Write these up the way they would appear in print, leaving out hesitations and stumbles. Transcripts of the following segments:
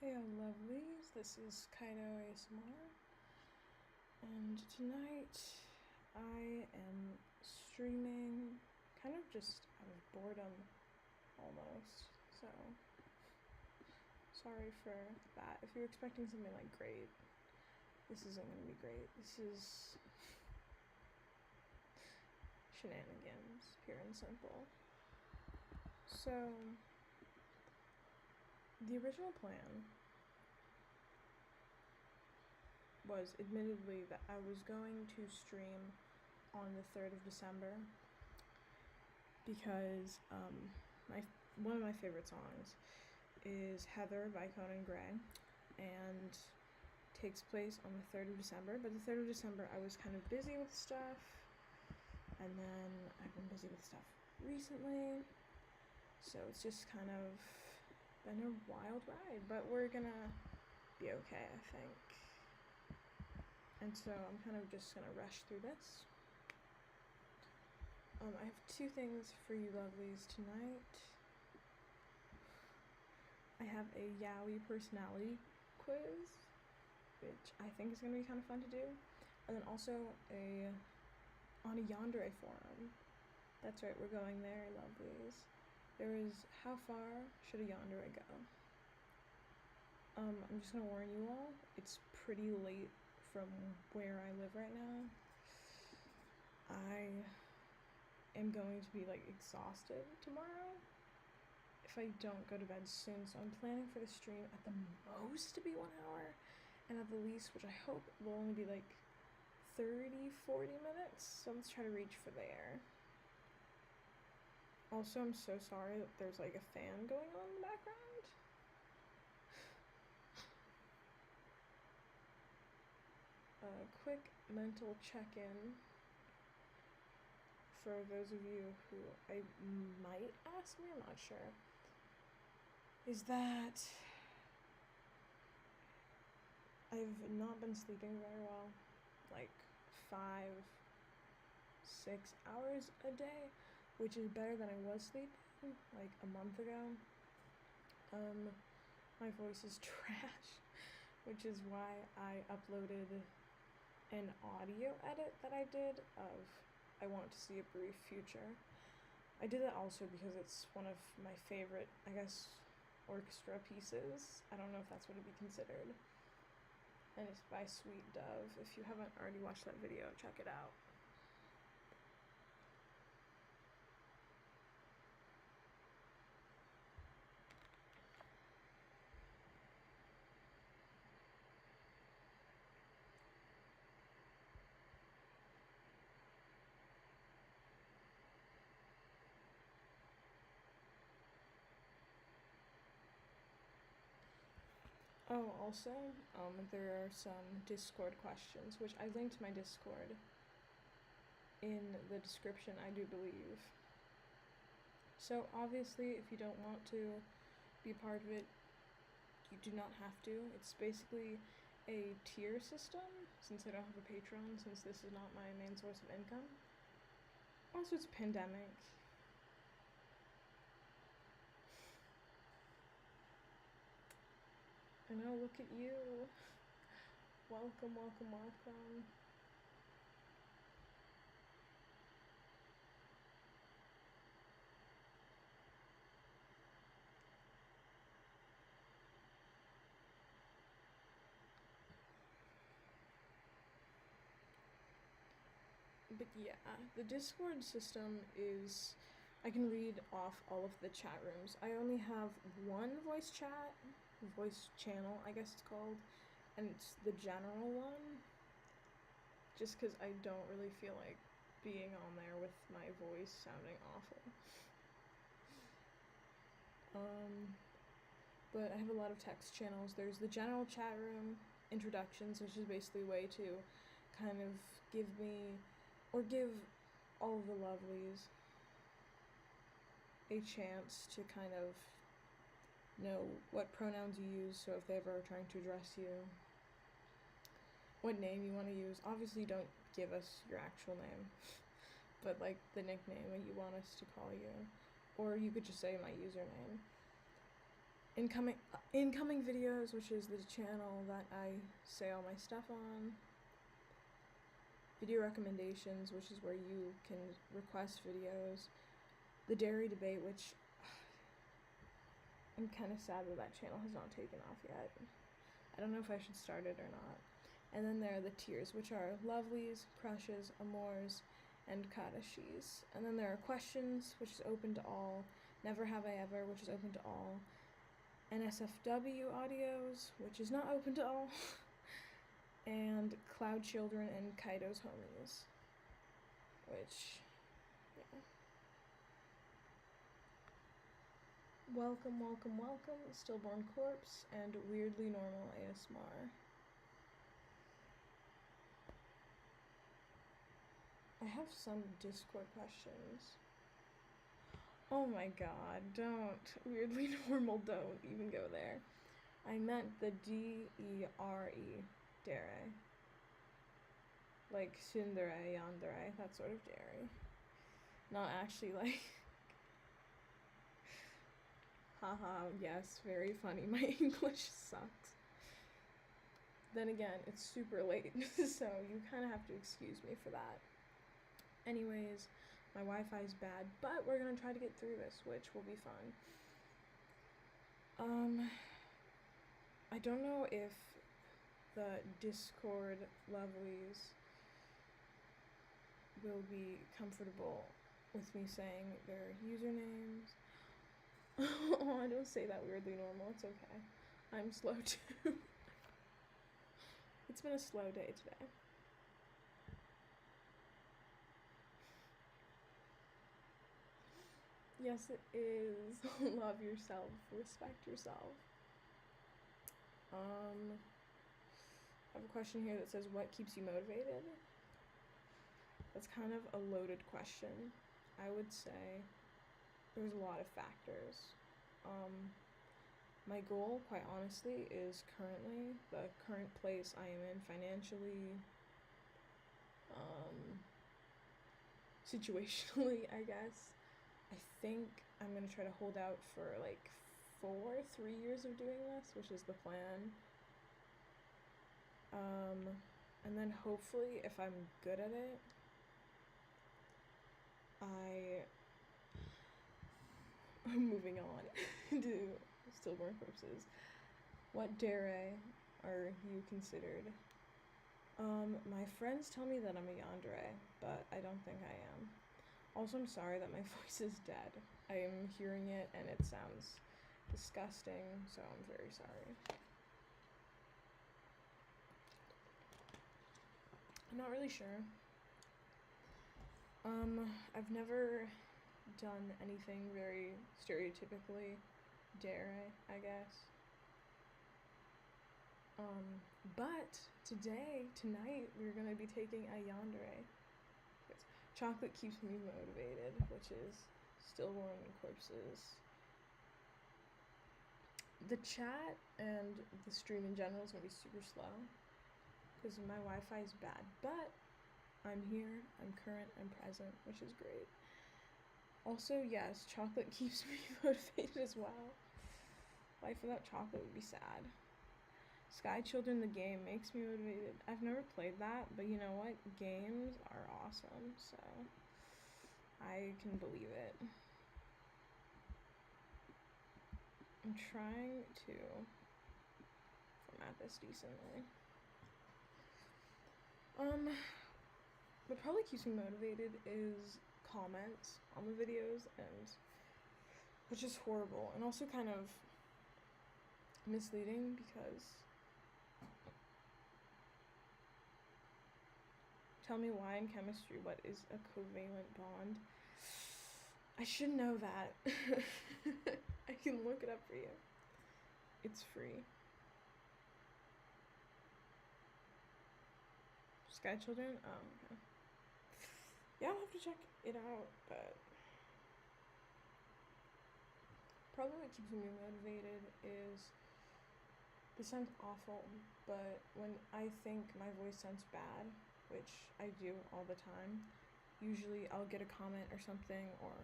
Hey lovelies, this is Kaido ASMR, and tonight I am streaming kind of just out of boredom almost, so sorry for that. If you're expecting something like great, this isn't going to be great. This is shenanigans, pure and simple. So, the original plan was admittedly that I was going to stream on the 3rd of December because one of my favorite songs is Heather by Conan Gray and takes place on the 3rd of December. But the 3rd of December I was kind of busy with stuff, and then I've been busy with stuff recently, so it's just kind of been a wild ride, but we're gonna be okay, I think. And so I'm kind of just gonna rush through this. I have two things for you lovelies tonight. I have a Yowie personality quiz, which I think is gonna be kind of fun to do. And then also on a Yandere forum. That's right, we're going there, lovelies. There is how far should a Yandere go? I'm just gonna warn you all, it's pretty late from where I live right now. I am going to be exhausted tomorrow if I don't go to bed soon, so I'm planning for the stream at the most to be 1 hour, and at the least, which I hope will only be 30-40 minutes, so let's try to reach for there. Also, I'm so sorry that there's a fan going on in the background. Quick mental check-in for those of you who I might ask me, I'm not sure, is that I've not been sleeping very well, 5-6 hours a day, which is better than I was sleeping a month ago. My voice is trash, which is why I uploaded an audio edit that I did of I Want to See a Brief Future. I did that also because it's one of my favorite, I guess, orchestra pieces. I don't know if that's what it'd be considered. And it's by Sweet Dove. If you haven't already watched that video, check it out. Oh, also, there are some Discord questions, which I linked my Discord in the description, I do believe. So obviously, if you don't want to be part of it, you do not have to. It's basically a tier system, since I don't have a Patreon, since this is not my main source of income. Also, it's a pandemic. I know, look at you. Welcome, welcome, welcome. But yeah, the Discord system is, I can read off all of the chat rooms. I only have one voice channel, I guess it's called, and it's the general one, just because I don't really feel like being on there with my voice sounding awful. But I have a lot of text channels. There's the general chat room, introductions, which is basically a way to kind of give me, or give all of the lovelies a chance to kind of know what pronouns you use, so if they ever are trying to address you, what name you want to use. Obviously don't give us your actual name, but the nickname that you want us to call you, or you could just say my username. incoming videos, which is the channel that I say all my stuff on. Video recommendations, which is where you can request videos. The dairy debate, which I'm kind of sad that channel has not taken off yet. I don't know if I should start it or not. And then there are the tiers, which are lovelies, crushes, amours, and kadashis. And then there are questions, which is open to all. Never have I ever, which is open to all. NSFW audios, which is not open to all. And Cloud Children and Kaido's homies, which, yeah. Welcome, welcome, welcome, Stillborn Corpse, and Weirdly Normal ASMR. I have some Discord questions. Oh my god, don't. Weirdly Normal, don't even go there. I meant the D-E-R-E, dare. Like tsundere, yandere, that sort of dare. Not actually like... Haha, yes, very funny. My English sucks. Then again, it's super late, so you kind of have to excuse me for that. Anyways, my Wi-Fi is bad, but we're gonna try to get through this, which will be fun. I don't know if the Discord lovelies will be comfortable with me saying their usernames. Oh, I don't say that Weirdly Normal, it's okay. I'm slow too. It's been a slow day today. Yes, it is. Love yourself, respect yourself. I have a question here that says, what keeps you motivated? That's kind of a loaded question. I would say there's a lot of factors. My goal, quite honestly, is currently the current place I am in financially, situationally, I guess. I think I'm gonna try to hold out for like 3 years of doing this, which is the plan. And then hopefully, if I'm good at it, I'm moving on to Stillborn Corpses. What dare are you considered? My friends tell me that I'm a yandere, but I don't think I am. Also, I'm sorry that my voice is dead. I am hearing it and it sounds disgusting, so I'm very sorry. I'm not really sure. I've never done anything very stereotypically dare, I guess. But tonight, we're gonna be taking a yandere. Chocolate keeps me motivated, which is Stillborn Corpses. The chat and the stream in general is gonna be super slow because my Wi-Fi is bad, but I'm here, I'm current, I'm present, which is great. Also, yes, chocolate keeps me motivated as well. Life without chocolate would be sad. Sky Children, the game, makes me motivated. I've never played that, but you know what? Games are awesome, so I can believe it. I'm trying to format this decently. What probably keeps me motivated is comments on the videos, and which is horrible and also kind of misleading because tell me why in chemistry what is a covalent bond. I should know that. I can look it up for you. It's free. Sky Children? Oh, okay. Yeah, I'll have to check it out, but probably what keeps me motivated is, this sounds awful, but when I think my voice sounds bad, which I do all the time, usually I'll get a comment or something, or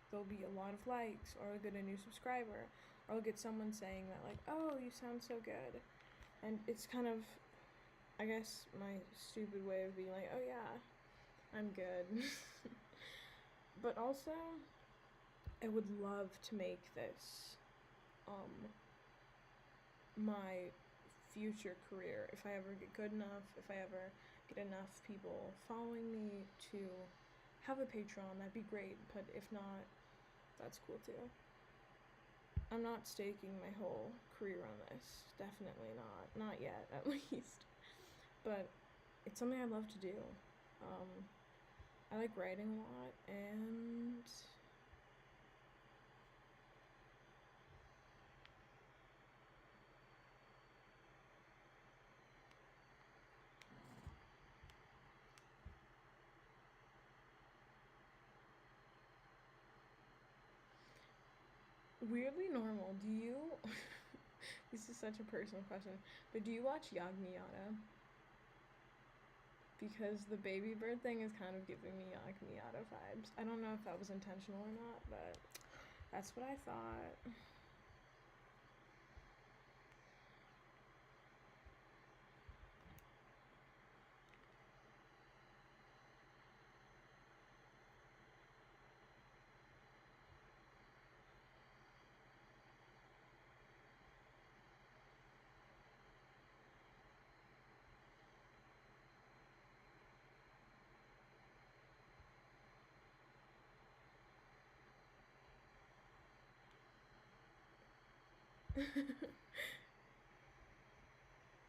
there'll be a lot of likes, or I'll get a new subscriber, or I'll get someone saying that like, oh, you sound so good, and it's kind of, I guess, my stupid way of being like, oh yeah, I'm good. But also, I would love to make this my future career if I ever get good enough, if I ever get enough people following me to have a Patreon. That'd be great, but if not, that's cool too. I'm not staking my whole career on this, definitely not yet at least, but it's something I love to do. I like writing a lot, and weirdly normal. Do you this is such a personal question, but do you watch Yagmiyata? Because the baby bird thing is kind of giving me Yagmiyata vibes. I don't know if that was intentional or not, but that's what I thought.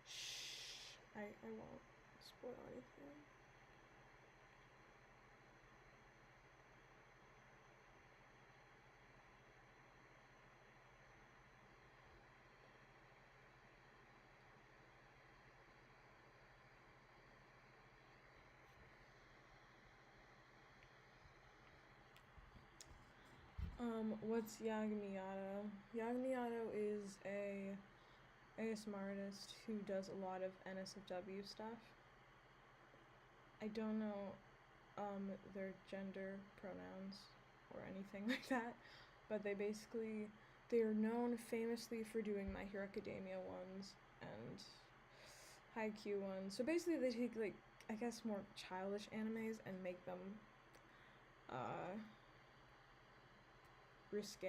Shh. I won't spoil anything. What's Yagmiyata? Yagmiyata is a ASMR artist who does a lot of NSFW stuff. I don't know their gender pronouns or anything like that, but they're known famously for doing My Hero Academia ones and Haikyuu ones. So basically they take like, I guess, more childish animes and make them risque.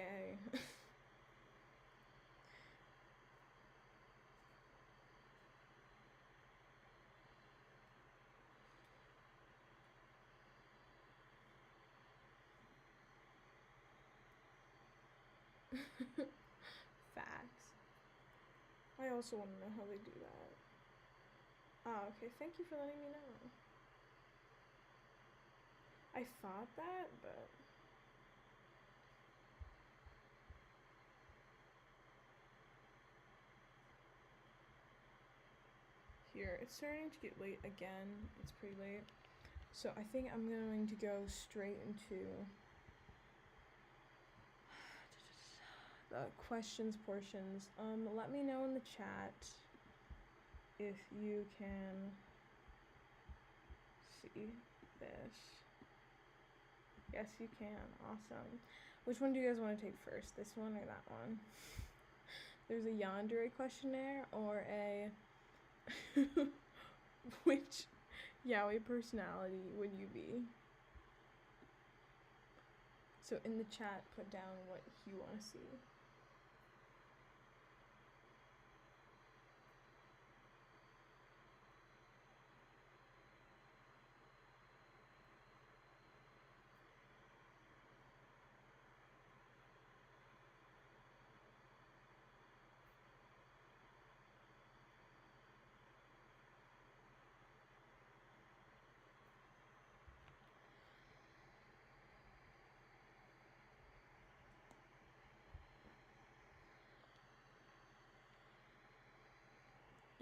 Facts. I also want to know how they do that. Ah, okay, thank you for letting me know. I thought that, but here, it's starting to get late again. It's pretty late. So I think I'm going to go straight into the questions portions. Let me know in the chat if you can see this. Yes, you can. Awesome. Which one do you guys want to take first? This one or that one? There's a yandere questionnaire or a which yaoi personality would you be? So in the chat, put down what you want to see.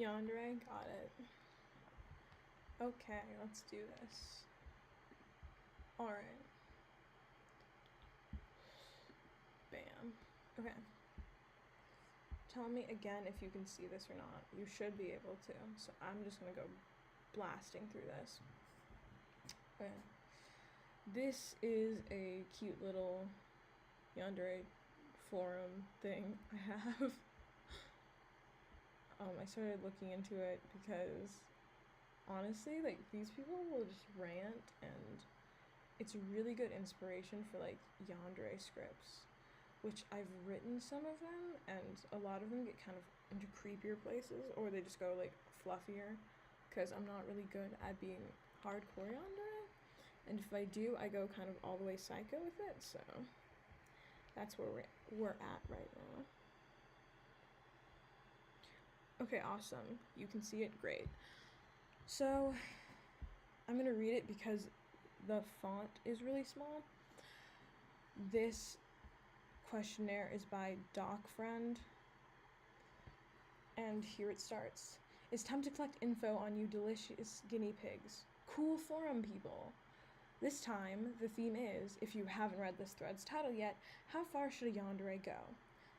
Yandere, got it. Okay, let's do this. Alright. Bam. Okay. Tell me again if you can see this or not. You should be able to. So I'm just gonna go blasting through this. Okay. This is a cute little yandere forum thing I have. I started looking into it because honestly, like, these people will just rant, and it's really good inspiration for like yandere scripts, which I've written some of them, and a lot of them get kind of into creepier places, or they just go like fluffier, because I'm not really good at being hardcore yandere, and if I do, I go kind of all the way psycho with it, so that's where we're at right now. Okay, awesome. You can see it, great. So, I'm gonna read it because the font is really small. This questionnaire is by DocFriend, and here it starts. It's time to collect info on you delicious guinea pigs. Cool forum people. This time, the theme is, if you haven't read this thread's title yet, how far should a yandere go?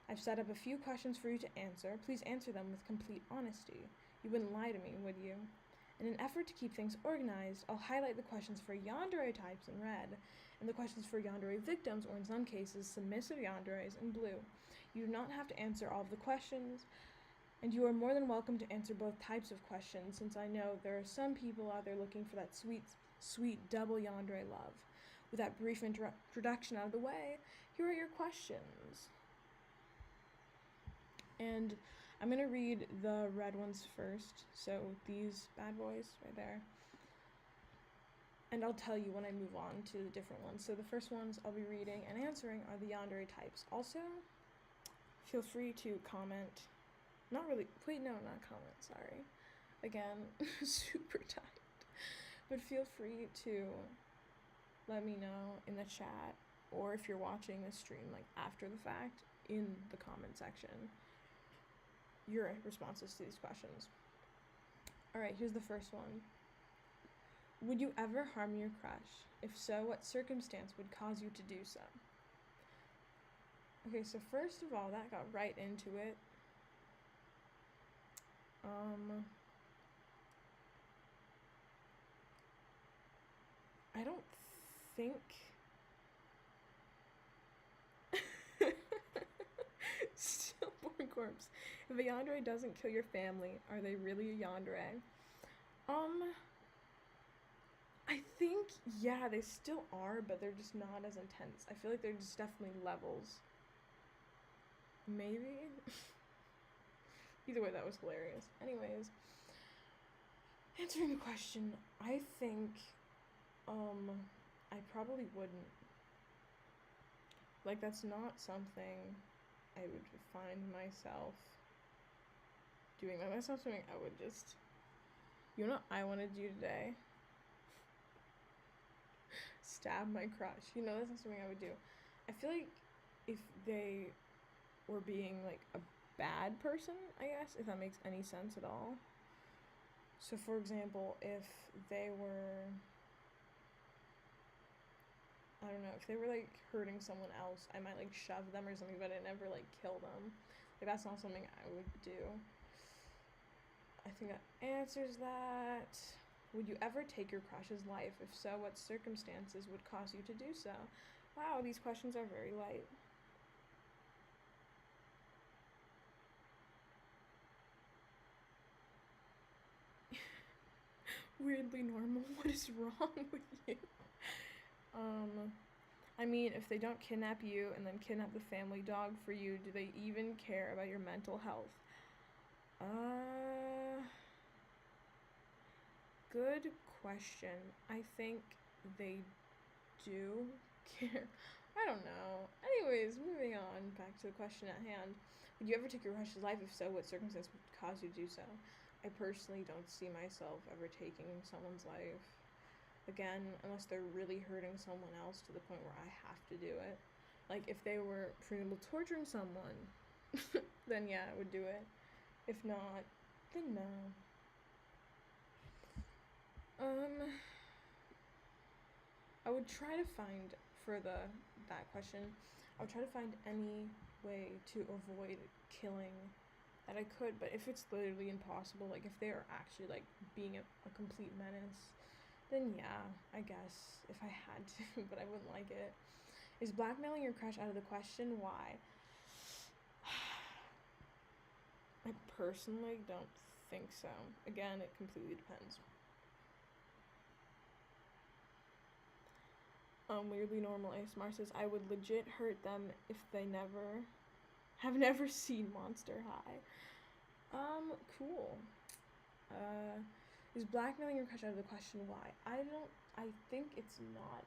I've set up a few questions for you to answer. Please answer them with complete honesty. You wouldn't lie to me, would you? In an effort to keep things organized, I'll highlight the questions for yandere types in red, and the questions for yandere victims, or in some cases, submissive yanderes, in blue. You do not have to answer all of the questions, and you are more than welcome to answer both types of questions, since I know there are some people out there looking for that sweet double yandere love. With that brief introduction out of the way, here are your questions. And I'm going to read the red ones first, so these bad boys right there. And I'll tell you when I move on to the different ones. So the first ones I'll be reading and answering are the yandere types. Also, feel free to comment. Not really, wait, no, not comment, sorry. Again, super tight. But feel free to let me know in the chat, or if you're watching this stream like after the fact, in the comment section, your responses to these questions. Alright, here's the first one. Would you ever harm your crush? If so, what circumstance would cause you to do so? Okay, so first of all, that got right into it. I don't think stillborn corpse. If a yandere doesn't kill your family, are they really a yandere? I think, yeah, they still are, but they're just not as intense. I feel like they're just definitely levels. Maybe? Either way, that was hilarious. Anyways, answering the question, I think, I probably wouldn't. Like, that's not something I would find myself doing. Like, that's not something I would just, you know what I want to do today? Stab my crush. You know, that's not something I would do. I feel like if they were being, like, a bad person, I guess, if that makes any sense at all. So, for example, if they were, I don't know, if they were, like, hurting someone else, I might, like, shove them or something, but I never, like, kill them. Like, that's not something I would do. I think that answers that. Would you ever take your crush's life? If so, what circumstances would cause you to do so? Wow, these questions are very light. Weirdly normal. What is wrong with you? I mean, if they don't kidnap you and then kidnap the family dog for you, do they even care about your mental health? Good question. I think they do care. I don't know. Anyways, moving on back to the question at hand. Would you ever take your crush's life? If so, what circumstance would cause you to do so? I personally don't see myself ever taking someone's life. Again, unless they're really hurting someone else to the point where I have to do it. Like, if they were, for example, torturing someone, then yeah, I would do it. If not, then no. I would try to find, for that question, I would try to find any way to avoid killing that I could, but if it's literally impossible, like if they are actually like being a complete menace, then yeah, I guess, if I had to, but I wouldn't like it. Is blackmailing your crush out of the question? Why? I personally don't think so. Again, it completely depends. Weirdly Normal ASMR says, I would legit hurt them if they have never seen Monster High. Cool. Is blackmailing your crush out of the question? Why? I think it's not.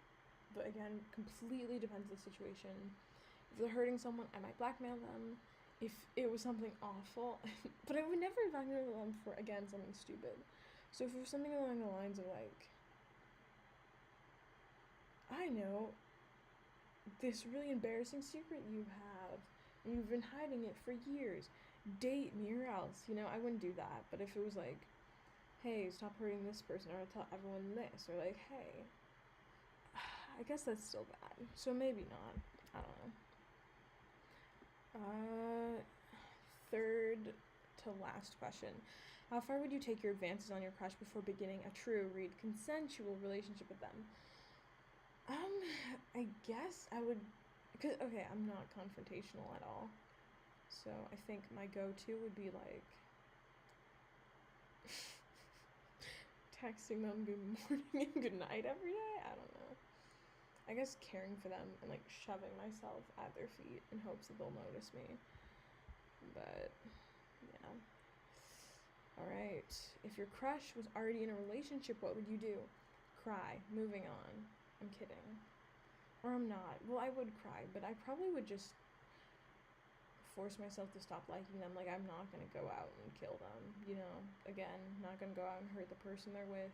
But again, completely depends on the situation. If they're hurting someone, I might blackmail them. If it was something awful, but I would never blackmail them for, again, something stupid. So if it was something along the lines of like, I know, this really embarrassing secret you have, and you've been hiding it for years, date me or else, you know, I wouldn't do that. But if it was like, hey, stop hurting this person, or tell everyone this, or like, hey, I guess that's still bad. So maybe not. I don't know. Third to last question. How far would you take your advances on your crush before beginning a true, consensual relationship with them? I guess I would, cause okay, I'm not confrontational at all. So I think my go-to would be like texting them good morning and good night every day. I don't know. I guess caring for them and like shoving myself at their feet in hopes that they'll notice me. But yeah. Alright. If your crush was already in a relationship, what would you do? Cry. Moving on. I'm kidding. Or I'm not. Well, I would cry, but I probably would just force myself to stop liking them. Like, I'm not gonna go out and kill them, you know? Again, not gonna go out and hurt the person they're with.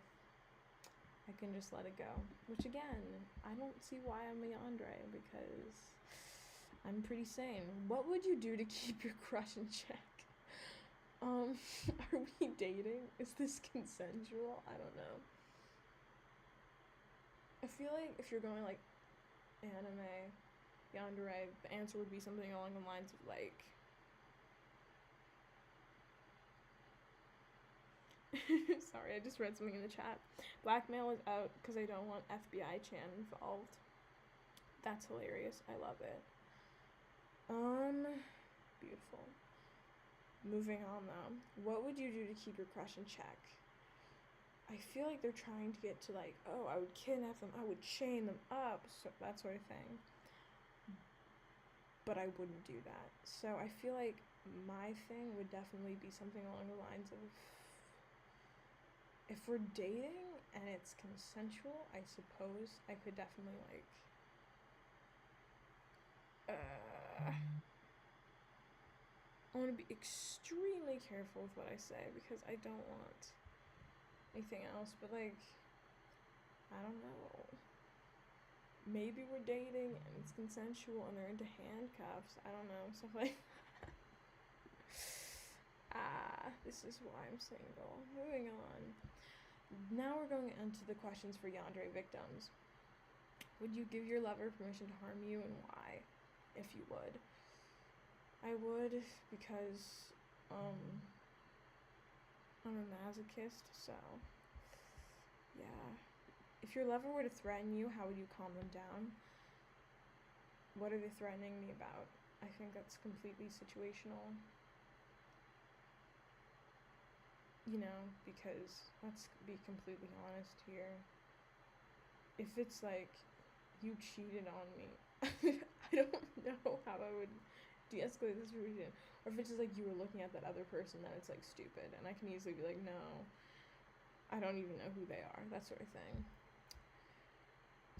I can just let it go. Which, again, I don't see why I'm a yandere, because I'm pretty sane. What would you do to keep your crush in check? Are we dating? Is this consensual? I don't know. I feel like if you're going, like, anime, yandere, the answer would be something along the lines of, like, sorry, I just read something in the chat. Blackmail is out because I don't want FBI Chan involved. That's hilarious. I love it. Beautiful. Moving on though. What would you do to keep your crush in check? I feel like they're trying to get to like, oh, I would kidnap them, I would chain them up, so that sort of thing. But I wouldn't do that. So I feel like my thing would definitely be something along the lines of, if we're dating and it's consensual, I suppose I could definitely like I want to be extremely careful with what I say because I don't want anything else, but like, I don't know. Maybe we're dating and it's consensual and they're into handcuffs. I don't know, stuff like this is why I'm single. Moving on. Now we're going into the questions for yandere victims. Would you give your lover permission to harm you, and why, if you would? I would, because I'm a masochist, so yeah. If your lover were to threaten you, how would you calm them down? What are they threatening me about? I think that's completely situational. You know, because let's be completely honest here. If it's like, you cheated on me, I don't know how I would de-escalate the situation. Or if it's just like you were looking at that other person, then it's like stupid, and I can easily be like, no, I don't even know who they are, that sort of thing.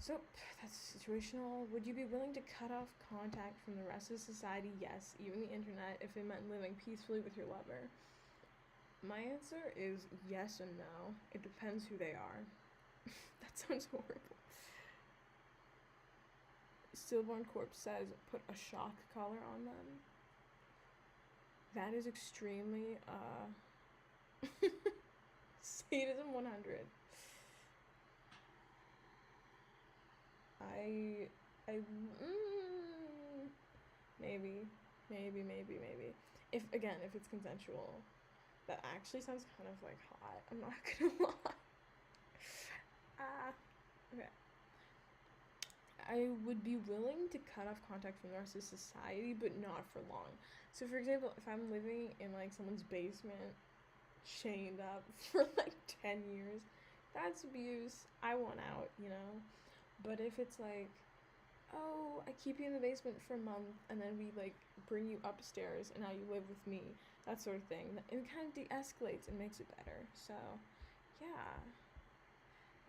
So that's situational. Would you be willing to cut off contact from the rest of society? Yes, even the internet, if it meant living peacefully with your lover. My answer is yes and no. It depends who they are. That sounds horrible. Stillborn Corpse says, put a shock collar on them. That is extremely, sadism 100. Maybe. If it's consensual. That actually sounds kind of like hot. I'm not gonna lie. Okay. I would be willing to cut off contact from the rest of society, but not for long. So, for example, if I'm living in like someone's basement, chained up for like 10 years, that's abuse. I want out, you know? But if it's like, oh, I keep you in the basement for a month and then we like bring you upstairs and now you live with me, that sort of thing, it kind of de escalates and makes it better. So, yeah.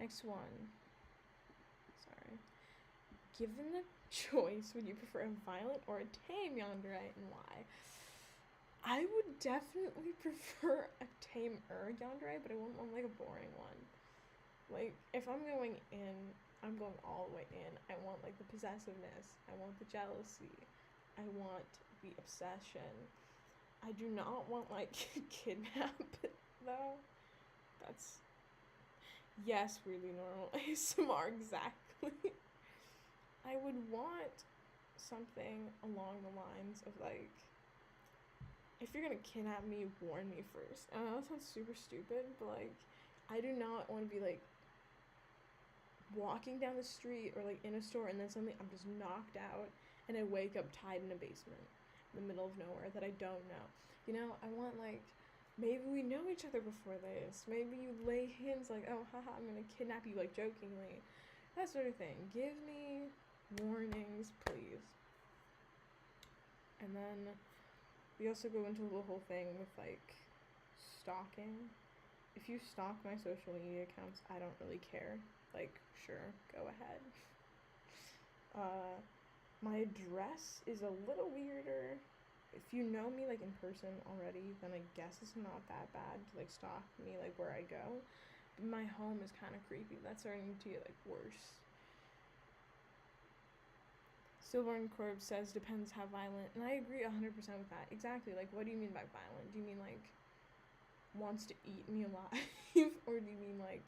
Next one. Sorry. Given the choice, would you prefer a violent or a tame yandere, and why? I would definitely prefer a tamer yandere, but I wouldn't want like a boring one. Like, if I'm going in, I'm going all the way in. I want like the possessiveness. I want the jealousy. I want the obsession. I do not want like kidnap though. That's yes, really normal ASMR exactly. I would want something along the lines of like, if you're gonna kidnap me, warn me first. I know that sounds super stupid, but like, I do not want to be like walking down the street or like in a store and then suddenly I'm just knocked out and I wake up tied in a basement in the middle of nowhere that I don't know. You know, I want like, maybe we know each other before this. Maybe you lay hints like, oh, haha, I'm gonna kidnap you, like jokingly. That sort of thing. Give me warnings, please. And then we also go into the whole thing with like stalking. If you stalk my social media accounts, I don't really care. Like, sure, go ahead. My address is a little weirder. If you know me like in person already, then I guess it's not that bad to like stalk me like where I go. But my home is kind of creepy. That's starting to get like worse. Silver Corpse says depends how violent, and I agree 100% with that. Exactly. Like, what do you mean by violent? Do you mean like wants to eat me alive, or do you mean like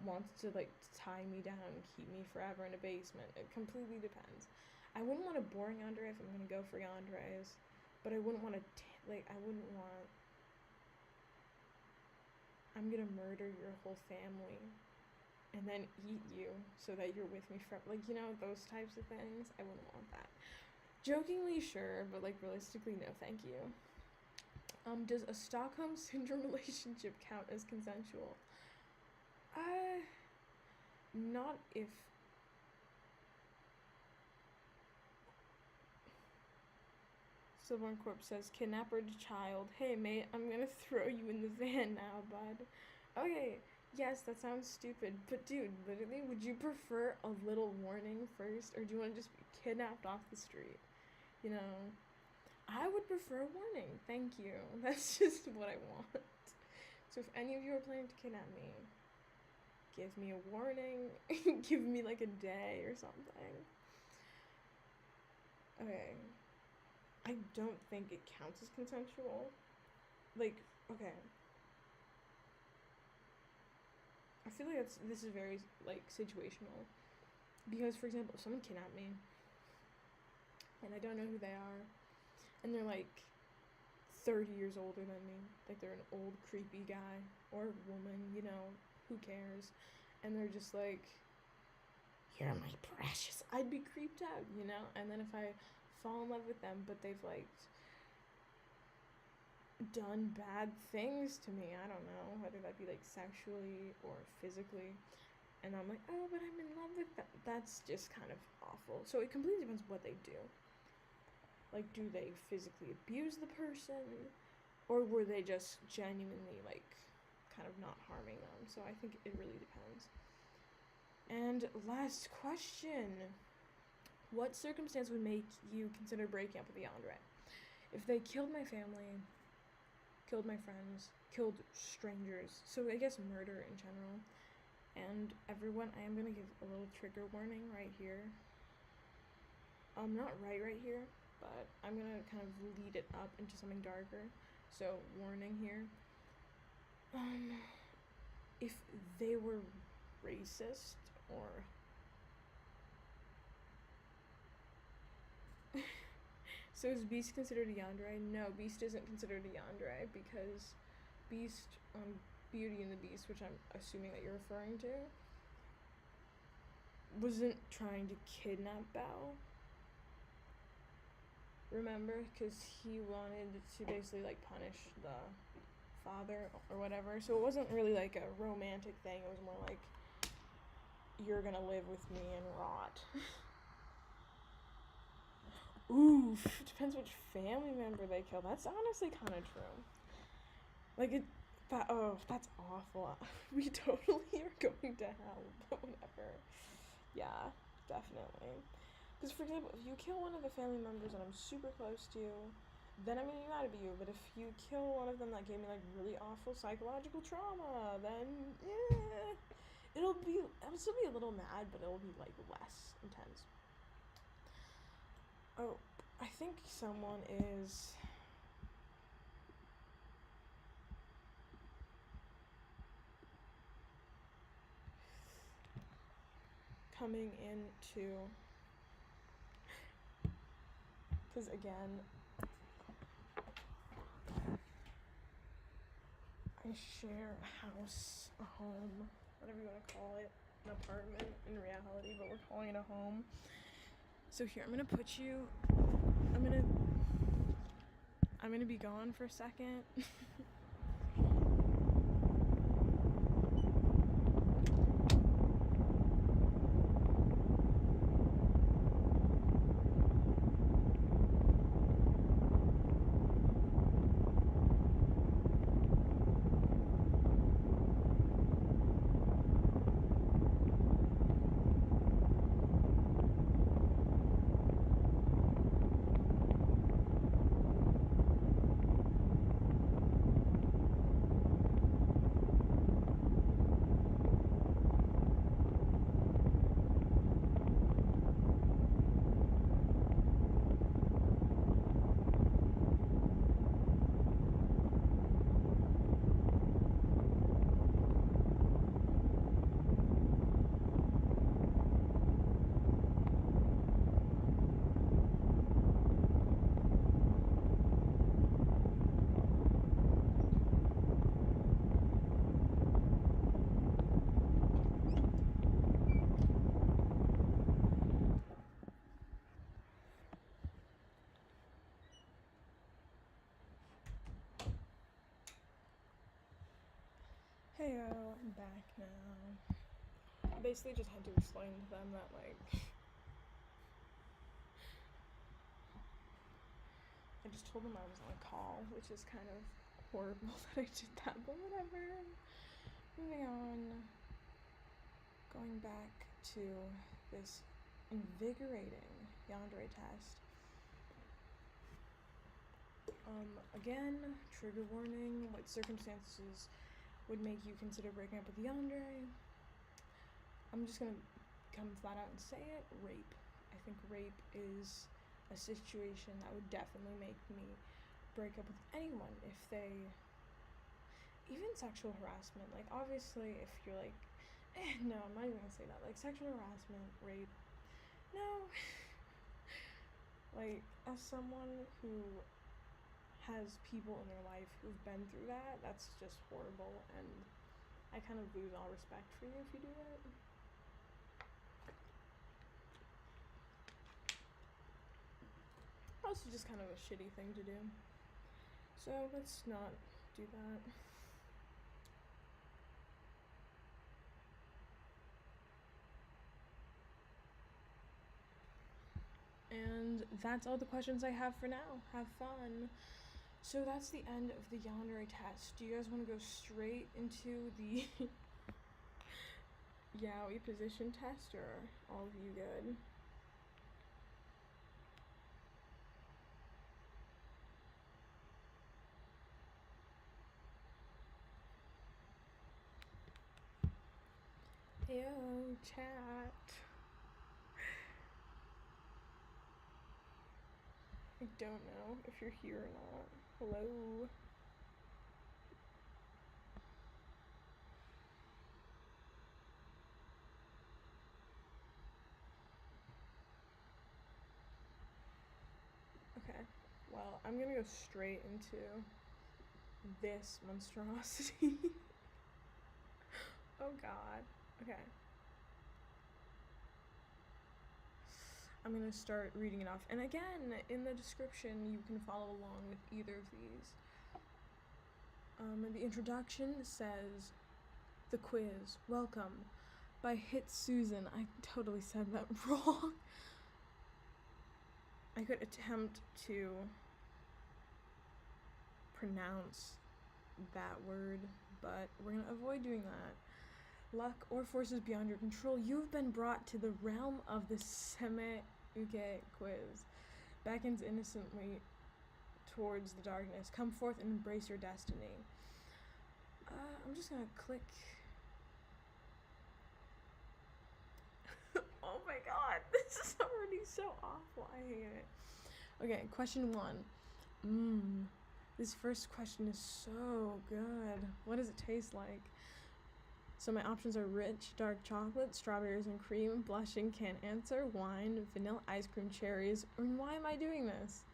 wants to like tie me down and keep me forever in a basement? It completely depends. I wouldn't want a boring yandere if I'm gonna go for yanderes, but I wouldn't want to I wouldn't want. I'm gonna murder your whole family and then eat you so that you're with me forever. Like, you know, those types of things. I wouldn't want that. Jokingly, sure, but like realistically, no, thank you. Does a Stockholm Syndrome relationship count as consensual? Not if. Silver Corpse says, kidnapper to child. Hey, mate, I'm gonna throw you in the van now, bud. Okay, yes, that sounds stupid, but dude, literally, would you prefer a little warning first, or do you want to just be kidnapped off the street? You know, I would prefer a warning. Thank you. That's just what I want. So if any of you are planning to kidnap me, give me a warning. Give me like a day or something. Okay. I don't think it counts as consensual. Like, okay. I feel like this is very like situational. Because for example, if someone kidnapped me and I don't know who they are, and they're like 30 years older than me, like they're an old creepy guy or woman, you know, who cares, and they're just like, you're my precious, I'd be creeped out, you know. And then if I fall in love with them but they've like done bad things to me, I don't know, whether that be like sexually or physically, and I'm like, oh, but I'm in love with them, that's just kind of awful. So it completely depends what they do. Like, do they physically abuse the person, or were they just genuinely like kind of not harming them? So I think it really depends. And last question, what circumstance would make you consider breaking up with a yandere? If they killed my family, killed my friends, killed strangers, so I guess murder in general. And everyone, I am gonna give a little trigger warning right here. Not right here, but I'm gonna kind of lead it up into something darker. So warning here. If they were racist or so is Beast considered a yandere? No, Beast isn't considered a yandere because Beast on Beauty and the Beast, which I'm assuming that you're referring to, wasn't trying to kidnap Belle. Remember? Because he wanted to basically, like, punish the father or whatever. So it wasn't really, like, a romantic thing. It was more like, you're gonna live with me and rot. Oof. Depends which family member they kill. That's honestly kind of true. Like, that's awful. We totally are going to hell, but whatever. Yeah, definitely. Because, for example, if you kill one of the family members and I'm super close to you, then I'm gonna be mad at you. But if you kill one of them that gave me, like, really awful psychological trauma, then, yeah, I'll still be a little mad, but it'll be, like, less intense. Oh, I think someone is coming into, because again, I share a house, a home, whatever you want to call it, an apartment in reality, but we're calling it a home. So here, I'm gonna be gone for a second. Hey, I'm back now. I basically just had to explain to them that, like, I just told them I was on a call, which is kind of horrible that I did that, but whatever. Moving on. Going back to this invigorating yandere test. Again, trigger warning, what circumstances would make you consider breaking up with the yandere? I'm just gonna come flat out and say it, rape. I think rape is a situation that would definitely make me break up with anyone if they, even sexual harassment, like, obviously if you're like, no, I'm not even gonna say that, like, sexual harassment, rape, no. Like, as someone who has people in their life who've been through that, that's just horrible, and I kind of lose all respect for you if you do it. Also just kind of a shitty thing to do. So let's not do that. And that's all the questions I have for now. Have fun. So that's the end of the yandere test. Do you guys want to go straight into the yaoi position test, or are all of you good? Yo, chat. I don't know if you're here or not. Hello. Okay, well, I'm gonna go straight into this monstrosity. Oh god. Okay. I'm going to start reading it off. And again, in the description, you can follow along with either of these. The introduction says, "The quiz, welcome, by Hit Susan." I totally said that wrong. I could attempt to pronounce that word, but we're going to avoid doing that. Luck or forces beyond your control, you've been brought to the realm of the Seme-uke quiz. Beckons innocently towards the darkness. Come forth and embrace your destiny. I'm just gonna click. Oh my god, this is already so awful. I hate it. Okay, question 1. This first question is so good. What does it taste like? So my options are rich, dark chocolate, strawberries and cream, blushing, can't answer, wine, vanilla ice cream, cherries. And why am I doing this?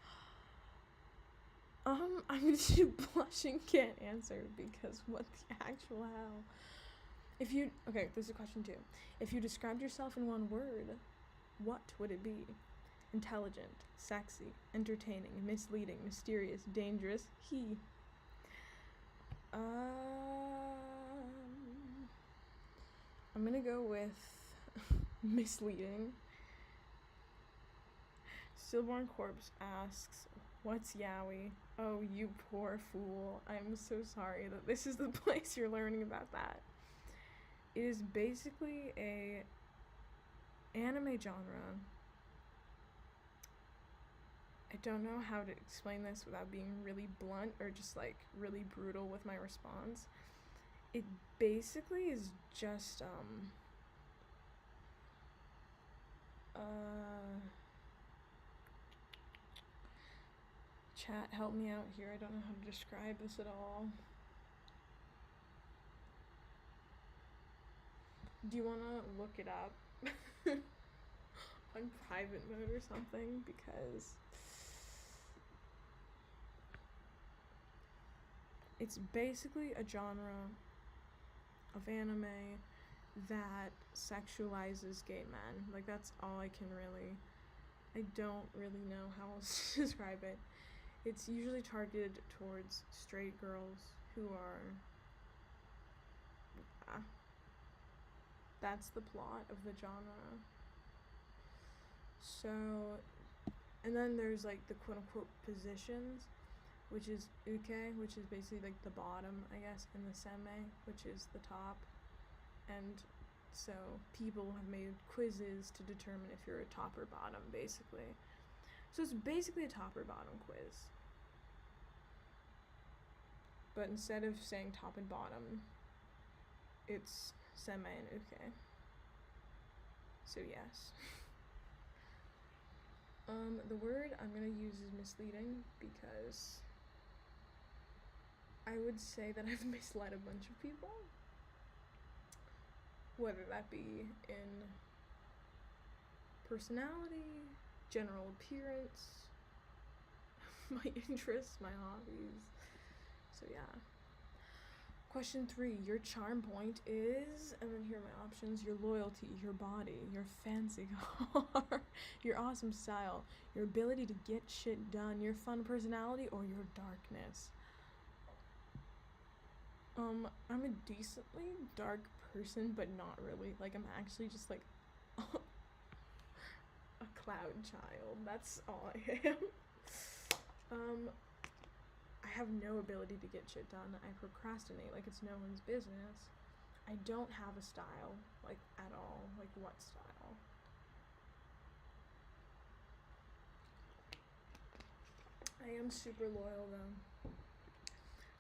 I'm gonna do blushing, can't answer, because what the actual hell? Okay, this is question 2. If you described yourself in one word, what would it be? Intelligent, sexy, entertaining, misleading, mysterious, dangerous, he. I'm gonna go with misleading. Stillborn Corpse asks, "What's yaoi?" Oh, you poor fool. I'm so sorry that this is the place you're learning about that. It is basically a anime genre. I don't know how to explain this without being really blunt or just like really brutal with my response. It basically is just chat, help me out here. I don't know how to describe this at all. Do you want to look it up on private mode or something? Because it's basically a genre of anime that sexualizes gay men. Like, that's all I don't really know how else to describe it. It's usually targeted towards straight girls who are, that's the plot of the genre. So, and then there's like the quote-unquote positions, which is uke, which is basically like the bottom, I guess, and the seme, which is the top. And so people have made quizzes to determine if you're a top or bottom, basically. So it's basically a top or bottom quiz. But instead of saying top and bottom, it's seme and uke. So yes. The word I'm gonna use is misleading because I would say that I've misled a bunch of people. Whether that be in personality, general appearance, my interests, my hobbies. So yeah. Question 3, your charm point is, and then here are my options: your loyalty, your body, your fancy car, your awesome style, your ability to get shit done, your fun personality, or your darkness. I'm a decently dark person, but not really. Like, I'm actually just like a cloud child. That's all I am. I have no ability to get shit done. I procrastinate like it's no one's business. I don't have a style, like, at all. Like, what style? I am super loyal, though.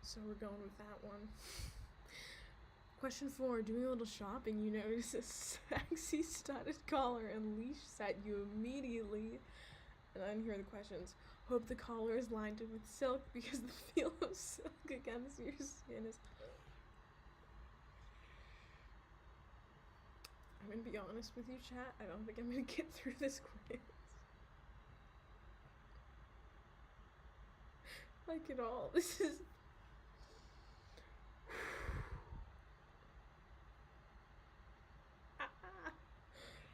So we're going with that one. Question 4, doing a little shopping, you notice a sexy studded collar and leash set you immediately. And then here are the questions. Hope the collar is lined with silk because the feel of silk against your skin is... I'm gonna be honest with you, chat. I don't think I'm gonna get through this quiz. Like, at all. This is...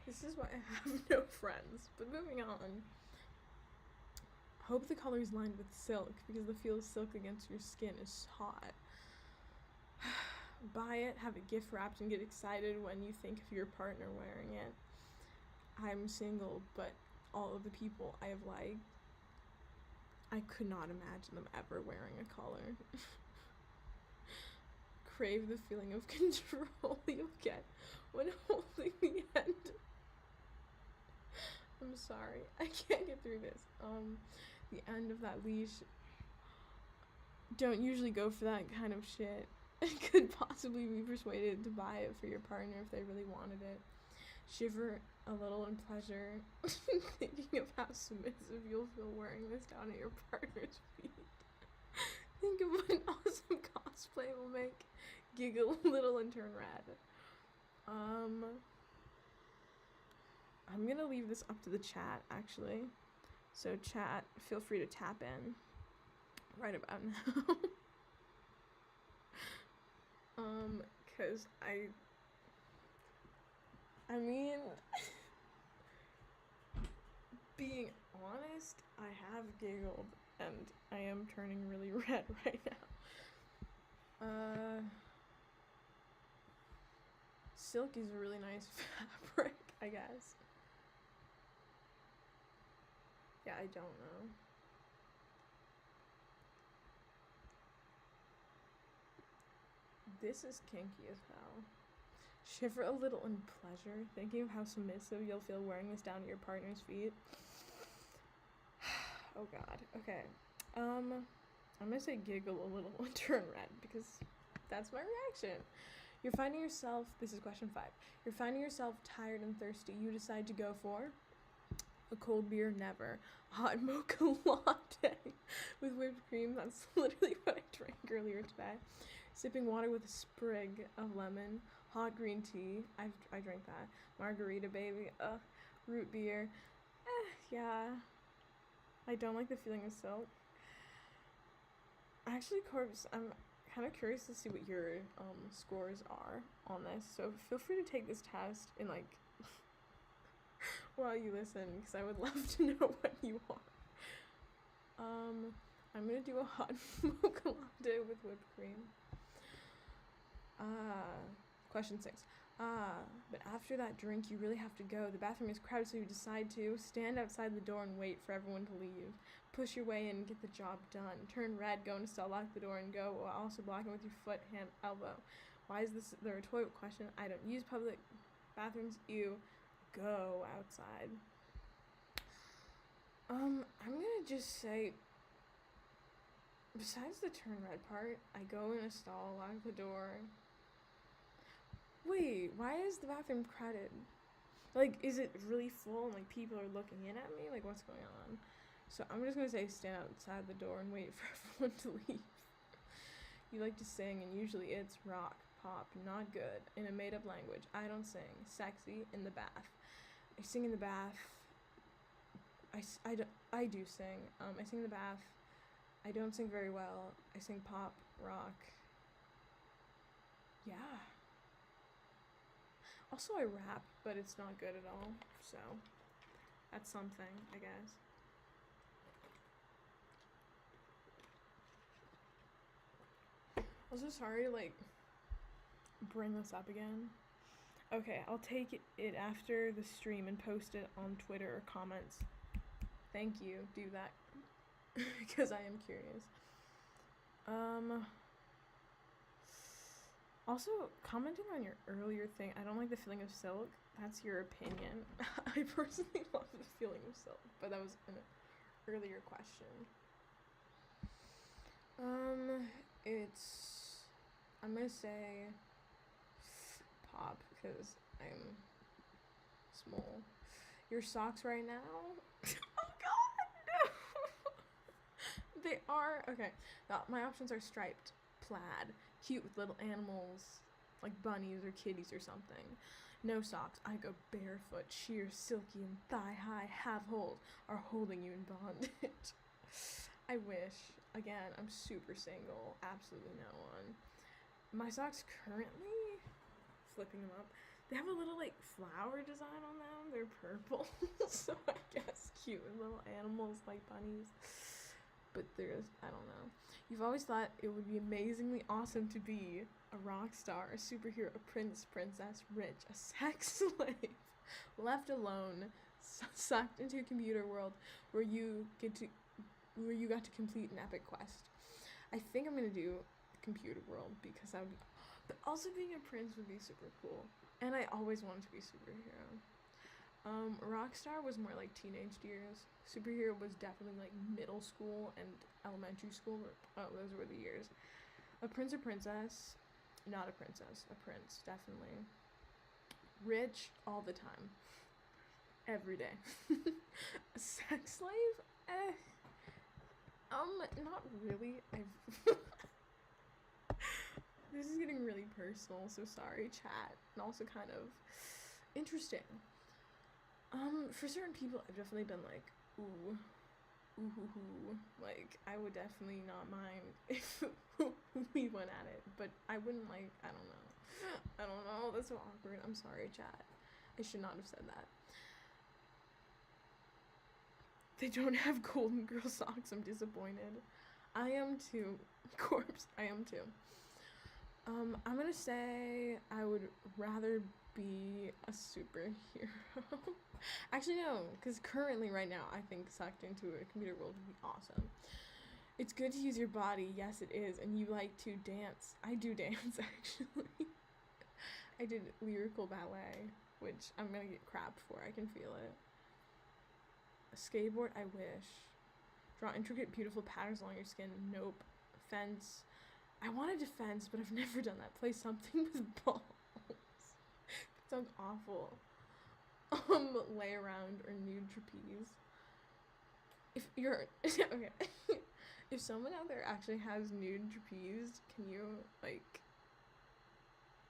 This is why I have no friends. But moving on. Hope the color is lined with silk because the feel of silk against your skin is hot. Buy it, have it gift wrapped, and get excited when you think of your partner wearing it. I'm single, but all of the people I have liked, I could not imagine them ever wearing a collar. Crave the feeling of control you'll get when holding the end. I'm sorry, I can't get through this. The end of that leash. Don't usually go for that kind of shit. Could possibly be persuaded to buy it for your partner if they really wanted it. Shiver a little in pleasure, thinking of how submissive you'll feel wearing this down at your partner's feet. Think of what an awesome cosplay will make. Giggle a little and turn red. I'm gonna leave this up to the chat, actually. So chat, feel free to tap in right about now. Cause I mean, being honest, I have giggled and I am turning really red right now. Silk is a really nice fabric, I guess. Yeah, I don't know. This is kinky as hell. Shiver a little in pleasure, thinking of how submissive you'll feel wearing this down at your partner's feet. Oh god. Okay. I'm gonna say giggle a little and turn red because that's my reaction. You're finding yourself, this is question 5. You're finding yourself tired and thirsty. You decide to go for a cold beer, never. Hot mocha latte with whipped cream. That's literally what I drank earlier today. Sipping water with a sprig of lemon. Hot green tea. I drank that. Margarita, baby. Root beer. Yeah. I don't like the feeling of silk. Actually, Corbs, I'm kind of curious to see what your scores are on this. So feel free to take this test and like while you listen, because I would love to know what you are. I'm gonna do a hot mocha latte with whipped cream. Question 6. But after that drink, you really have to go. The bathroom is crowded, so you decide to stand outside the door and wait for everyone to leave. Push your way in and get the job done. Turn red, go in a stall, lock the door, and go, while also blocking with your foot, hand, elbow. Why is this the rhetorical question? I don't use public bathrooms. You go outside. I'm gonna just say, besides the turn red part, I go in a stall, lock the door. Wait, why is the bathroom crowded? Like, is it really full and, like, people are looking in at me? Like, what's going on? So I'm just gonna say stand outside the door and wait for everyone to leave. You like to sing, and usually it's rock, pop, not good, in a made-up language. I don't sing. Sexy, in the bath. I sing in the bath. I do sing. I sing in the bath. I don't sing very well. I sing pop, rock. Yeah. Also, I rap, but it's not good at all, so that's something, I guess. Also, sorry to, like, bring this up again. Okay, I'll take it after the stream and post it on Twitter or comments. Thank you, do that, because I am curious. Also, commenting on your earlier thing, I don't like the feeling of silk. That's your opinion. I personally love the feeling of silk, but that was an earlier question. I'm gonna say pop, because I'm small. Your socks right now? Oh god, no! They are, okay, my options are striped, plaid, cute with little animals, like bunnies or kitties or something. No socks, I go barefoot, sheer, silky, and thigh-high, have holes, are holding you in bondage. I wish. Again, I'm super single, absolutely no one. My socks currently, flipping them up, They have a little like flower design on them. They're purple, so I guess cute little animals like bunnies. But there's, I don't know. You've always thought it would be amazingly awesome to be a rock star, a superhero, a prince, princess, rich, a sex slave, left alone, sucked into a computer world where you got to complete an epic quest. I think I'm gonna do the computer world because I would. But also being a prince would be super cool. And I always wanted to be a superhero. Rockstar was more like teenage years. Superhero was definitely like middle school and elementary school. Those were the years. A prince or princess, not a princess. A prince, definitely. Rich all the time. Every day. A sex slave? Not really. This is getting really personal, so sorry, chat. And also kind of interesting. For certain people, I've definitely been like, ooh. Like, I would definitely not mind if we went at it, but I wouldn't like, I don't know, that's so awkward. I'm sorry, chat. I should not have said that. They don't have Golden Girl socks, I'm disappointed. I am too. Corpse, I am too. I'm gonna say I would rather be a superhero. Actually, no, because currently, right now, I think sucked into a computer world would be awesome. It's good to use your body, yes it is, and you like to dance. I do dance, actually. I did lyrical ballet, which I'm gonna get crapped for, I can feel it. A skateboard, I wish. Draw intricate, beautiful patterns along your skin, nope. Fence. I wanted to fence, but I've never done that. Play something with balls. That sounds awful. Lay around or nude trapeze. If you're okay, if someone out there actually has nude trapeze, can you like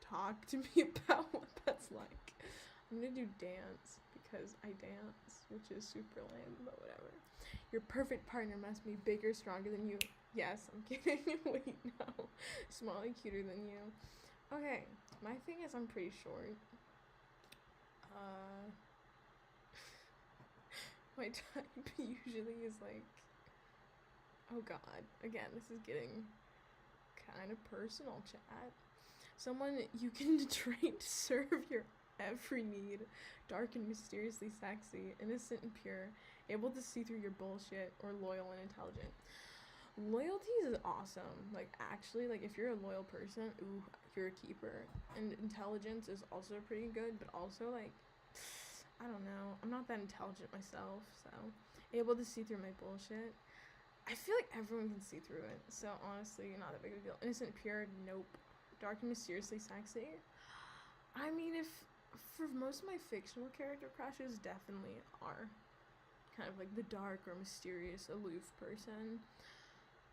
talk to me about what that's like? I'm gonna do dance because I dance, which is super lame, but whatever. Your perfect partner must be bigger, stronger than you. Yes, I'm kidding. Wait, no. Smaller, cuter than you. Okay, my thing is I'm pretty short. My type usually is like, oh god, again, this is getting kind of personal, chat. Someone you can train to serve your every need, dark and mysteriously sexy, innocent and pure, able to see through your bullshit, or loyal and intelligent. Loyalty is awesome. Like, actually, like, if you're a loyal person, ooh, you're a keeper. And intelligence is also pretty good, but also, like, I don't know. I'm not that intelligent myself, so able to see through my bullshit. I feel like everyone can see through it, so honestly, not that big of a deal. Innocent, pure, nope. Dark and mysteriously sexy. I mean, if for most of my fictional character crushes, definitely are kind of like the dark or mysterious, aloof person.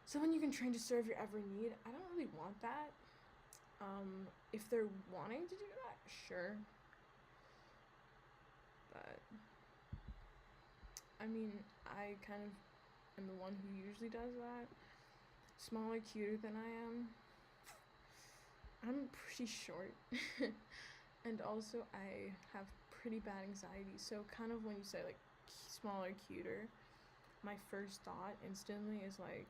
Someone you can train to serve your every need. I don't really want that. If they're wanting to do that, sure. But I mean, I kind of am the one who usually does that. Smaller, cuter than I am. I'm pretty short. And also I have pretty bad anxiety. So kind of when you say like smaller, cuter, my first thought instantly is like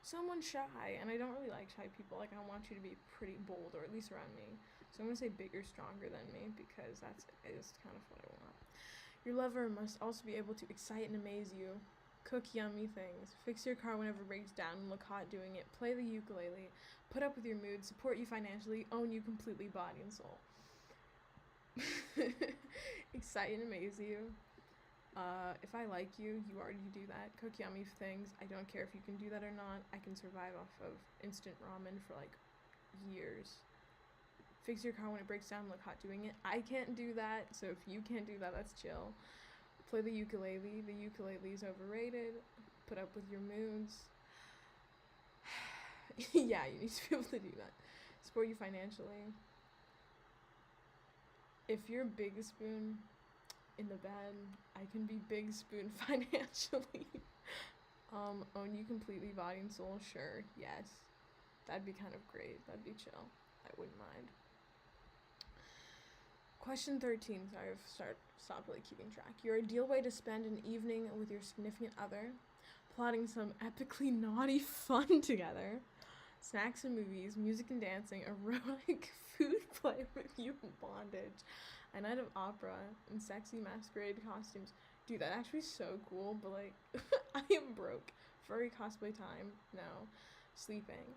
someone shy, and I don't really like shy people. Like, I want you to be pretty bold, or at least around me. So I'm gonna say bigger, stronger than me, because that's is kind of what I want. Your lover must also be able to excite and amaze you, cook yummy things, fix your car whenever it breaks down and look hot doing it, play the ukulele, put up with your mood, support you financially, own you completely body and soul. Excite and amaze you. If I like you, you already do that. Cook yummy things. I don't care if you can do that or not. I can survive off of instant ramen for like years. Fix your car when it breaks down, look hot doing it. I can't do that, so if you can't do that, that's chill. Play the ukulele. The ukulele is overrated. Put up with your moods. Yeah, you need to be able to do that. Support you financially. If you're Big Spoon in the bed, I can be Big Spoon financially. Own you completely body and soul, sure, yes. That'd be kind of great. That'd be chill. I wouldn't mind. Question 13. Sorry, I've stopped really keeping track. Your ideal way to spend an evening with your significant other. Plotting some epically naughty fun together. Snacks and movies, music and dancing, erotic food play with you in bondage, a night of opera, and sexy masquerade costumes. Dude, that actually so cool, but like, I am broke. Furry cosplay time. No. Sleeping.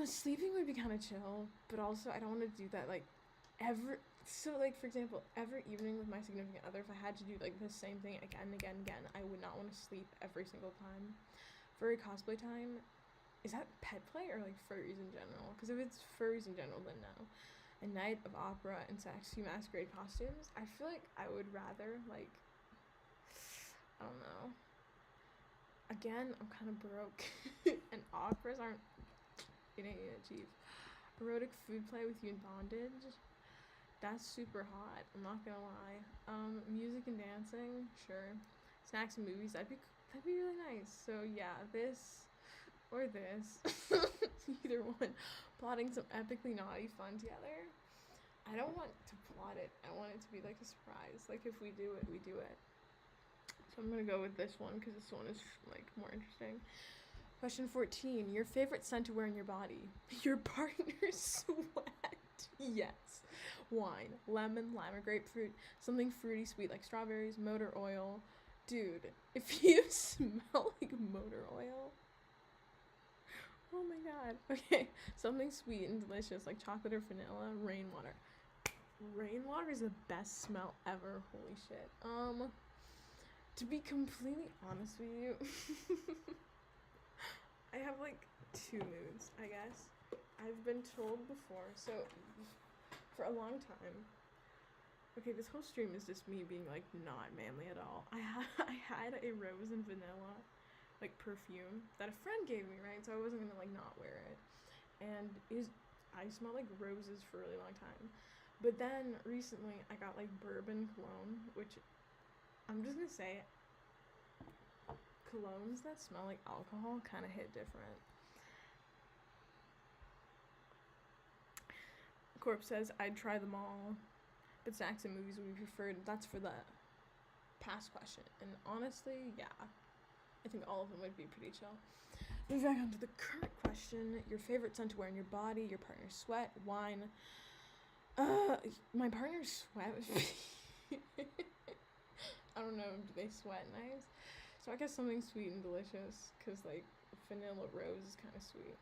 Sleeping would be kind of chill, but also I don't want to do that like like for example, every evening with my significant other, if I had to do like the same thing again and again and again, I would not want to sleep every single time. Furry cosplay time, is that pet play or like furries in general? Because if it's furries in general, then no. A night of opera and sexy masquerade costumes, I feel like I would rather like, I don't know. Again, I'm kind of broke, and operas aren't cheap. Erotic food play with you in bondage. That's super hot. I'm not gonna lie. Music and dancing, sure. Snacks and movies. That'd be really nice. So yeah, this or this, either one. Plotting some epically naughty fun together. I don't want to plot it. I want it to be like a surprise. Like if we do it, we do it. So I'm gonna go with this one because this one is like more interesting. Question 14. Your favorite scent to wear in your body? Your partner's sweat. Yes. Wine. Lemon, lime, or grapefruit. Something fruity sweet like strawberries, motor oil. Dude, if you smell like motor oil. Oh my god. Okay. Something sweet and delicious like chocolate or vanilla. Rainwater. Rainwater is the best smell ever. Holy shit. To be completely honest with you, I have like two moods, I guess. I've been told before, so for a long time. Okay, this whole stream is just me being like not manly at all. I had a rose and vanilla like perfume that a friend gave me, right? So I wasn't gonna like not wear it. And I smelled like roses for a really long time. But then recently I got like bourbon cologne, which I'm just gonna say colognes that smell like alcohol kind of hit different. Corp says, I'd try them all, but snacks and movies would be preferred. That's for the past question. And honestly, yeah, I think all of them would be pretty chill. Moving back on to the current question. Your favorite scent to wear in your body, your partner's sweat, wine. My partner's sweat would be I don't know, do they sweat nice? So I guess something sweet and delicious, because like vanilla rose is kind of sweet.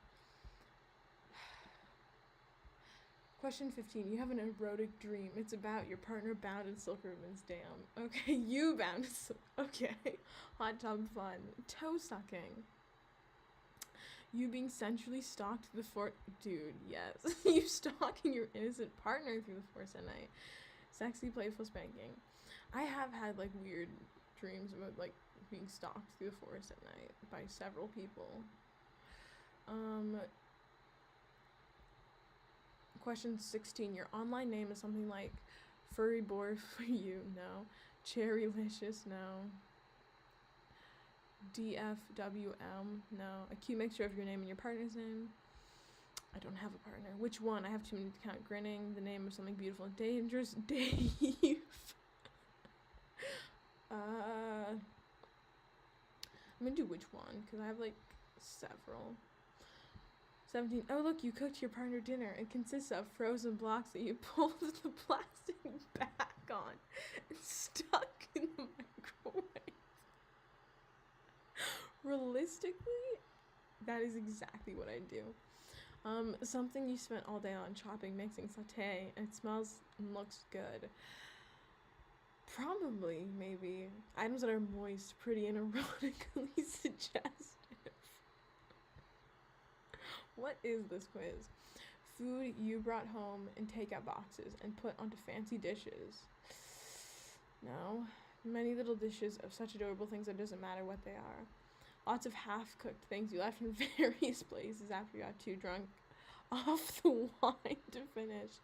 Question 15. You have an erotic dream. It's about your partner bound in silk ribbons. Damn. Okay, you bound in silk. Okay. Hot tub fun. Toe sucking. You being sensually stalked through the forest. Dude, yes. You stalking your innocent partner through the forest at night. Sexy, playful spanking. I have had like weird dreams about like being stalked through the forest at night by several people. Question 16. Your online name is something like furry boy for you. No. Cherrylicious. No. DFWM. No. A cute mixture of your name and your partner's name. I don't have a partner. Which one? I have too many to count. Grinning. The name of something beautiful and dangerous. Dave. I'm gonna do which one, because I have like several. 17. Oh look, you cooked your partner dinner. It consists of frozen blocks that you pulled the plastic back on and stuck in the microwave. Realistically, that is exactly what I do. Something you spent all day on: chopping, mixing, saute, and it smells and looks good. Probably, maybe. Items that are moist, pretty, and erotically suggestive. What is this quiz? Food you brought home in takeout boxes and put onto fancy dishes. No. Many little dishes of such adorable things that it doesn't matter what they are. Lots of half-cooked things you left in various places after you got too drunk off the wine to finish.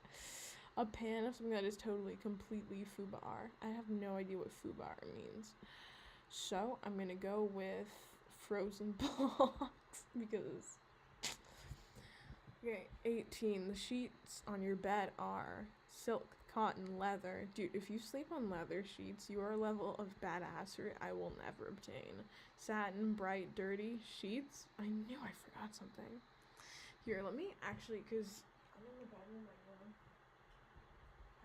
A pan of something that is totally, completely foobar. I have no idea what foobar means. So, I'm gonna go with frozen blocks because... Okay, 18. The sheets on your bed are silk, cotton, leather. Dude, if you sleep on leather sheets, you are a level of badassery I will never obtain. Satin, bright, dirty sheets. I knew I forgot something. Here, let me actually, because I'm in the bedroom right now.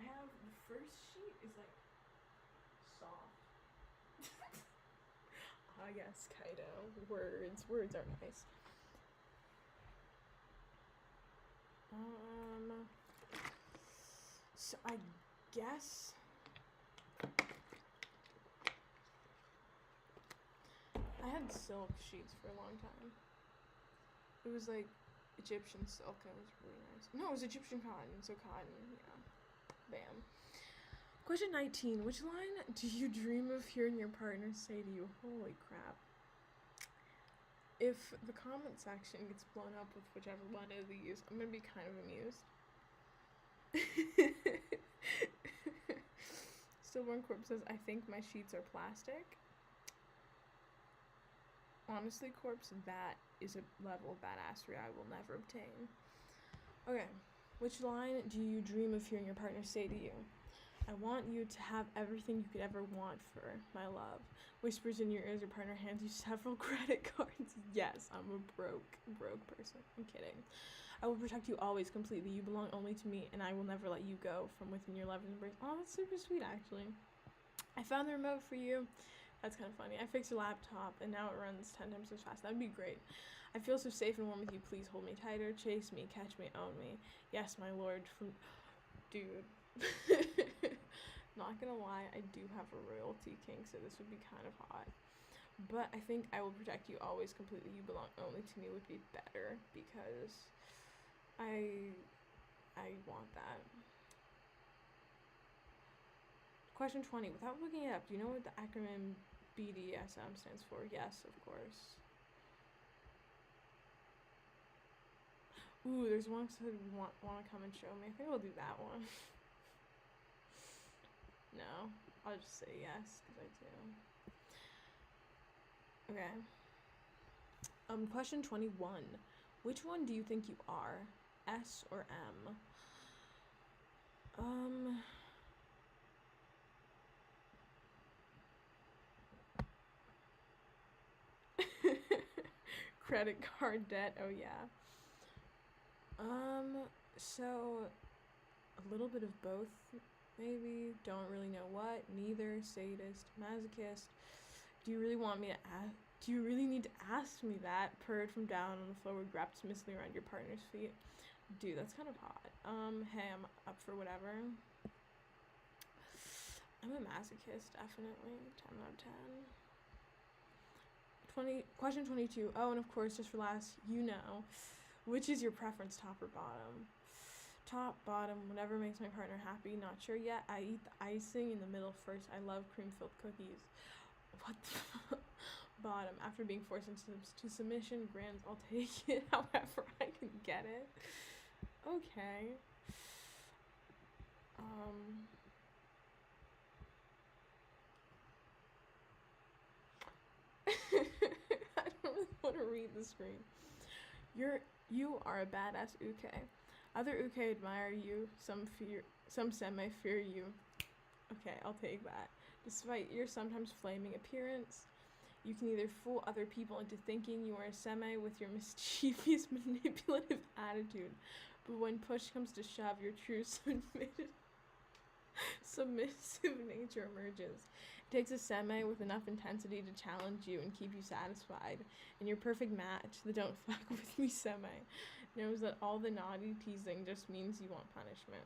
I have the first sheet is like soft. Ah, yes, Kaido. Words are nice. So I guess I had silk sheets for a long time. It was like Egyptian silk and it was really nice. No, it was Egyptian cotton, so cotton, yeah. Bam. Question 19. Which line do you dream of hearing your partner say to you? Holy crap. If the comment section gets blown up with whichever one of these, I'm gonna be kind of amused. Stillborn Corp says, I think my sheets are plastic. Honestly, Corpse, that is a level of badassery I will never obtain. Okay, which line do you dream of hearing your partner say to you? I want you to have everything you could ever want for my love. Whispers in your ears, your partner hands you several credit cards. Yes, I'm a broke person. I'm kidding. I will protect you always completely. You belong only to me, and I will never let you go from within your lover's embrace. Oh, that's super sweet, actually. I found the remote for you. That's kind of funny. I fixed your laptop, and now it runs 10 times as fast. That would be great. I feel so safe and warm with you. Please hold me tighter. Chase me, catch me, own me. Yes, my lord. Dude. Not gonna lie, I do have a royalty kink, so this would be kind of hot. But I think I will protect you always completely. You belong only to me would be better, because I want that. Question 20. Without looking it up, do you know what the acronym BDSM stands for? Yes, of course. Ooh, there's one that said want to come and show me. I think I'll do that one. No, I'll just say yes, because I do. Okay. Question 21. Which one do you think you are? S or M? Credit card debt, oh yeah. So a little bit of both, maybe. Don't really know what. Neither. Sadist, masochist. Do you really want me to ask? Do you really need to ask me that? Purred from down on the floor, wrapped submissively around your partner's feet. Dude, that's kind of hot. Hey, I'm up for whatever. I'm a masochist, definitely. 10 out of 10. Question 22. Oh, and of course, just for last, you know, which is your preference, top or bottom? Top, bottom, whatever makes my partner happy. Not sure yet. I eat the icing in the middle first. I love cream-filled cookies. What the bottom. After being forced into submission, grants, I'll take it however I can get it. Okay. I don't really want to read the screen. You are a badass uke. Other uke admire you, some semi-fear you. Okay, I'll take that. Despite your sometimes flaming appearance, you can either fool other people into thinking you are a semi with your mischievous, manipulative attitude, but when push comes to shove, your true submissive nature emerges. It takes a semi with enough intensity to challenge you and keep you satisfied, and your perfect match, the don't fuck with me semi, knows that all the naughty teasing just means you want punishment.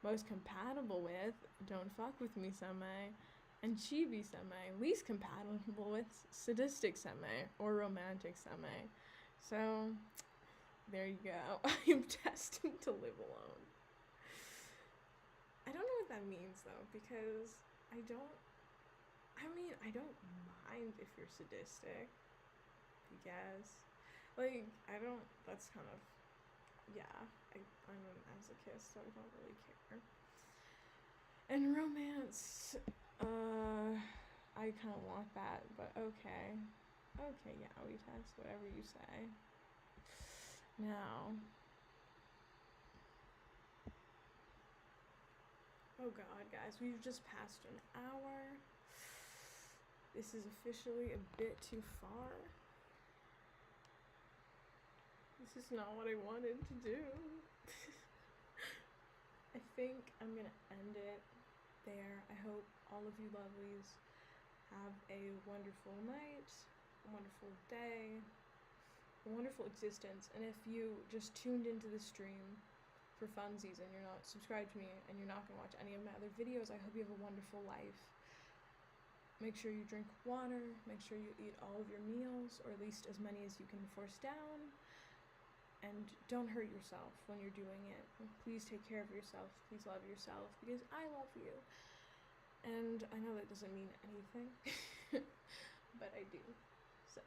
Most compatible with don't fuck with me semi and chibi semi. Least compatible with sadistic semi or romantic semi. So there you go. I am destined to live alone. I don't know what that means though, because I don't mind if you're sadistic, I guess. Like, that's kind of, yeah, I'm a masochist, so I don't really care. And romance, I kind of want that, but okay. Okay, yeah, we test whatever you say. Now, Oh god, guys, we've just passed an hour. This is officially a bit too far. This is not what I wanted to do. I think I'm gonna end it there. I hope all of you lovelies have a wonderful night, a wonderful day, a wonderful existence. And if you just tuned into the stream for funsies and you're not subscribed to me and you're not gonna watch any of my other videos, I hope you have a wonderful life. Make sure you drink water, make sure you eat all of your meals, or at least as many as you can force down, and don't hurt yourself when you're doing it. And please take care of yourself, please love yourself, because I love you. And I know that doesn't mean anything, but I do, so.